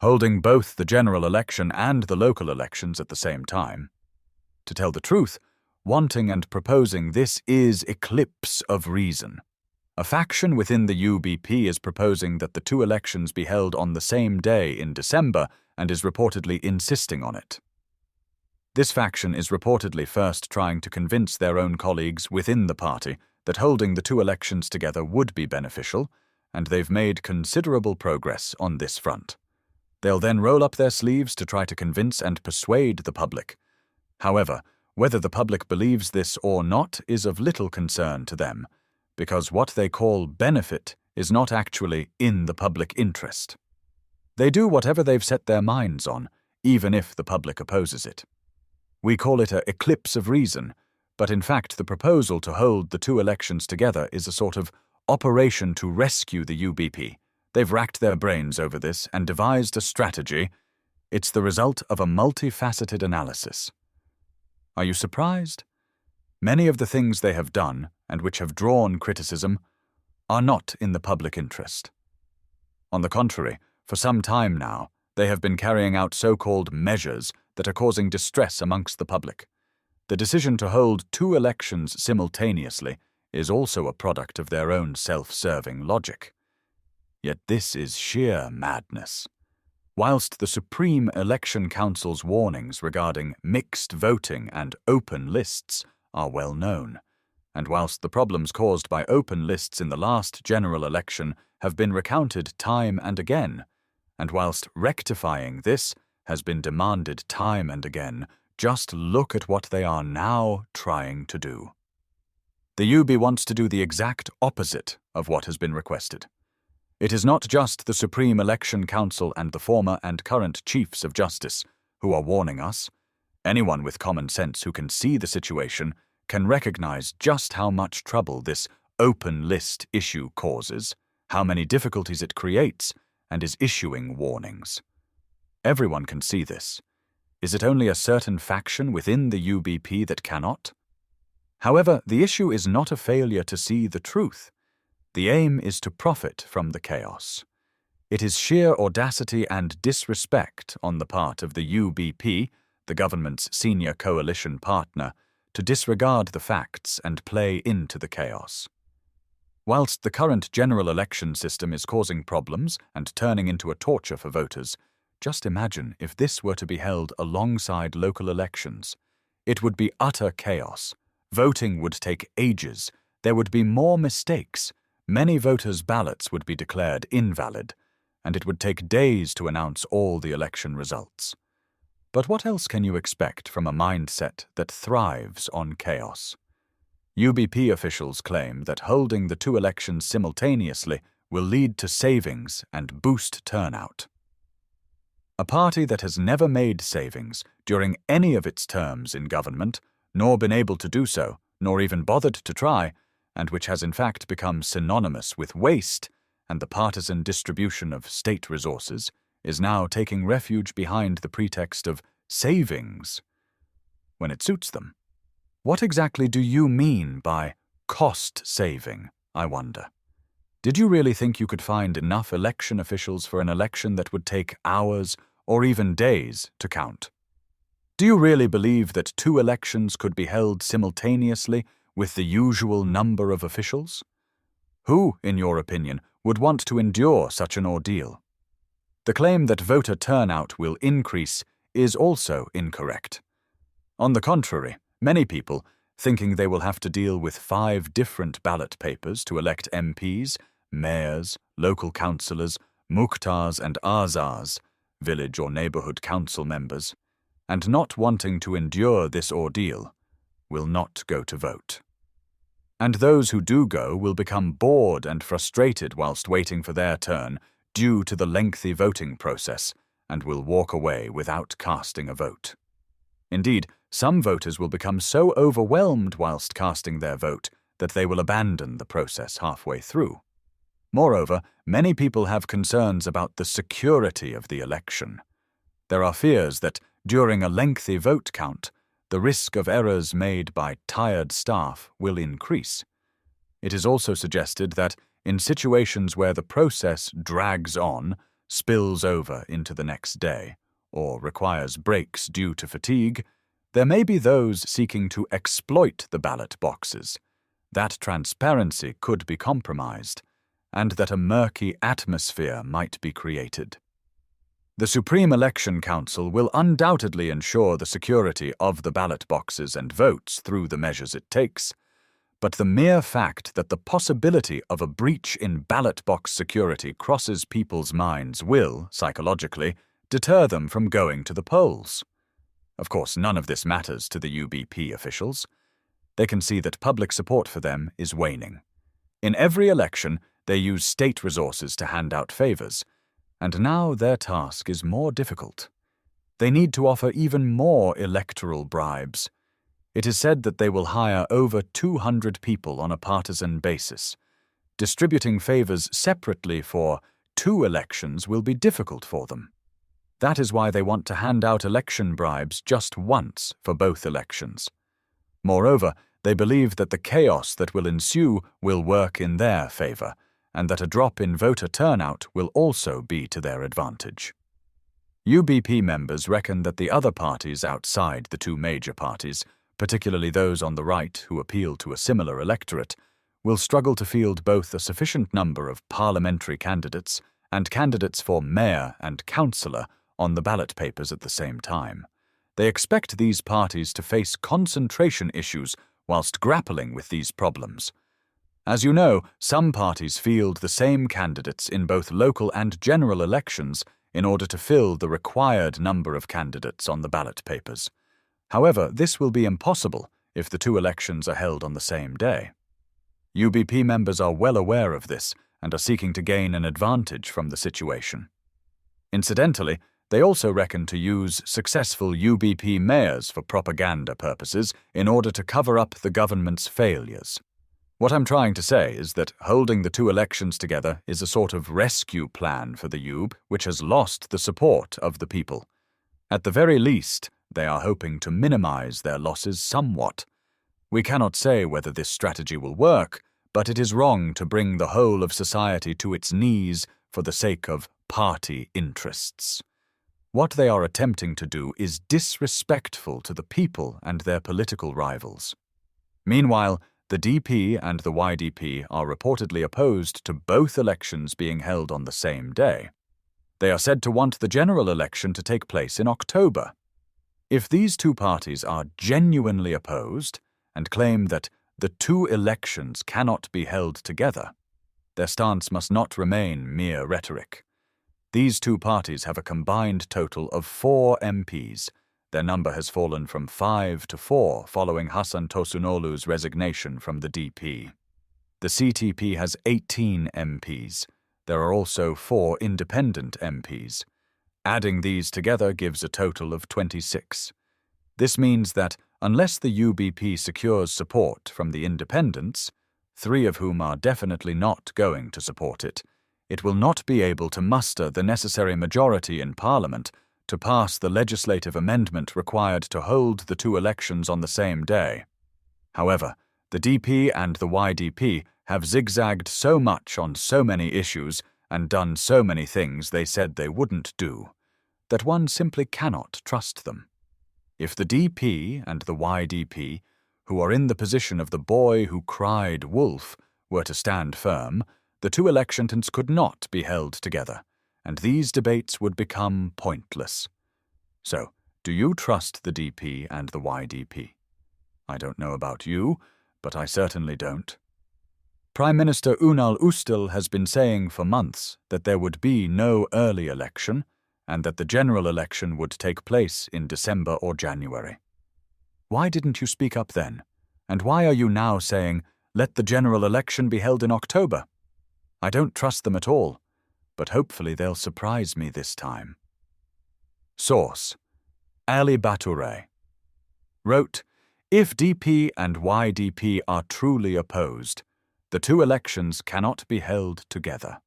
holding both the general election and the local elections at the same time. To tell the truth, wanting and proposing this is eclipse of reason. A faction within the UBP is proposing that the two elections be held on the same day in December and is reportedly insisting on it. This faction is reportedly first trying to convince their own colleagues within the party that holding the two elections together would be beneficial, and they've made considerable progress on this front. They'll then roll up their sleeves to try to convince and persuade the public. However, whether the public believes this or not is of little concern to them, because what they call benefit is not actually in the public interest. They do whatever they've set their minds on, even if the public opposes it. We call it an eclipse of reason, but in fact the proposal to hold the two elections together is a sort of operation to rescue the UBP. They've racked their brains over this and devised a strategy. It's the result of a multifaceted analysis. Are you surprised? Many of the things they have done, and which have drawn criticism, are not in the public interest. On the contrary, for some time now, they have been carrying out so-called measures that are causing distress amongst the public. The decision to hold two elections simultaneously is also a product of their own self-serving logic. Yet this is sheer madness. Whilst the Supreme Election Council's warnings regarding mixed voting and open lists are well known, and whilst the problems caused by open lists in the last general election have been recounted time and again, and whilst rectifying this has been demanded time and again, just look at what they are now trying to do. The UB wants to do the exact opposite of what has been requested. It is not just the Supreme Election Council and the former and current Chiefs of Justice who are warning us. Anyone with common sense who can see the situation can recognize just how much trouble this open list issue causes, how many difficulties it creates, and is issuing warnings. Everyone can see this. Is it only a certain faction within the UBP that cannot? However, the issue is not a failure to see the truth. The aim is to profit from the chaos. It is sheer audacity and disrespect on the part of the UBP, the government's senior coalition partner, to disregard the facts and play into the chaos. Whilst the current general election system is causing problems and turning into a torture for voters, just imagine if this were to be held alongside local elections. It would be utter chaos. Voting would take ages. There would be more mistakes. Many voters' ballots would be declared invalid, and it would take days to announce all the election results. But what else can you expect from a mindset that thrives on chaos? UBP officials claim that holding the two elections simultaneously will lead to savings and boost turnout. A party that has never made savings during any of its terms in government, nor been able to do so, nor even bothered to try, and which has in fact become synonymous with waste and the partisan distribution of state resources, is now taking refuge behind the pretext of savings when it suits them. What exactly do you mean by cost saving, I wonder? Did you really think you could find enough election officials for an election that would take hours or even days to count? Do you really believe that two elections could be held simultaneously with the usual number of officials? Who, in your opinion, would want to endure such an ordeal? The claim that voter turnout will increase is also incorrect. On the contrary, many people, thinking they will have to deal with 5 different ballot papers to elect MPs, mayors, local councillors, mukhtars and azars, village or neighbourhood council members, and not wanting to endure this ordeal, will not go to vote. And those who do go will become bored and frustrated whilst waiting for their turn due to the lengthy voting process, and will walk away without casting a vote. Indeed, some voters will become so overwhelmed whilst casting their vote that they will abandon the process halfway through. Moreover, many people have concerns about the security of the election. There are fears that, during a lengthy vote count, the risk of errors made by tired staff will increase. It is also suggested that, in situations where the process drags on, spills over into the next day, or requires breaks due to fatigue, there may be those seeking to exploit the ballot boxes. That transparency could be compromised, and that a murky atmosphere might be created. The Supreme Election Council will undoubtedly ensure the security of the ballot boxes and votes through the measures it takes, but the mere fact that the possibility of a breach in ballot box security crosses people's minds will, psychologically, deter them from going to the polls. Of course, none of this matters to the UBP officials. They can see that public support for them is waning. In every election, they use state resources to hand out favors, and now their task is more difficult. They need to offer even more electoral bribes. It is said that they will hire over 200 people on a partisan basis. Distributing favors separately for 2 elections will be difficult for them. That is why they want to hand out election bribes just once for both elections. Moreover, they believe that the chaos that will ensue will work in their favor, and that a drop in voter turnout will also be to their advantage. UBP members reckon that the other parties outside the 2 major parties, particularly those on the right who appeal to a similar electorate, will struggle to field both a sufficient number of parliamentary candidates and candidates for mayor and councillor on the ballot papers at the same time. They expect these parties to face concentration issues whilst grappling with these problems. As you know, some parties field the same candidates in both local and general elections in order to fill the required number of candidates on the ballot papers. However, this will be impossible if the 2 elections are held on the same day. UBP members are well aware of this and are seeking to gain an advantage from the situation. Incidentally, they also reckon to use successful UBP mayors for propaganda purposes in order to cover up the government's failures. What I'm trying to say is that holding the 2 elections together is a sort of rescue plan for the UB, which has lost the support of the people. At the very least, they are hoping to minimize their losses somewhat. We cannot say whether this strategy will work, but it is wrong to bring the whole of society to its knees for the sake of party interests. What they are attempting to do is disrespectful to the people and their political rivals. Meanwhile, the DP and the YDP are reportedly opposed to both elections being held on the same day. They are said to want the general election to take place in October. If these 2 parties are genuinely opposed and claim that the 2 elections cannot be held together, their stance must not remain mere rhetoric. These 2 parties have a combined total of 4 MPs. Their number has fallen from 5 to 4 following Hasan Tosunolu's resignation from the DP. The CTP has 18 MPs. There are also 4 independent MPs. Adding these together gives a total of 26. This means that unless the UBP secures support from the independents, 3 of whom are definitely not going to support it, it will not be able to muster the necessary majority in Parliament to pass the legislative amendment required to hold the 2 elections on the same day. However, the DP and the YDP have zigzagged so much on so many issues and done so many things they said they wouldn't do, that one simply cannot trust them. If the DP and the YDP, who are in the position of the boy who cried wolf, were to stand firm, the 2 elections could not be held together, and these debates would become pointless. So, do you trust the DP and the YDP? I don't know about you, but I certainly don't. Prime Minister Ünal Üstel has been saying for months that there would be no early election and that the general election would take place in December or January. Why didn't you speak up then? And why are you now saying, let the general election be held in October? I don't trust them at all, but hopefully they'll surprise me this time. Source: Ali Batouré. Wrote, if DP and YDP are truly opposed, the 2 elections cannot be held together.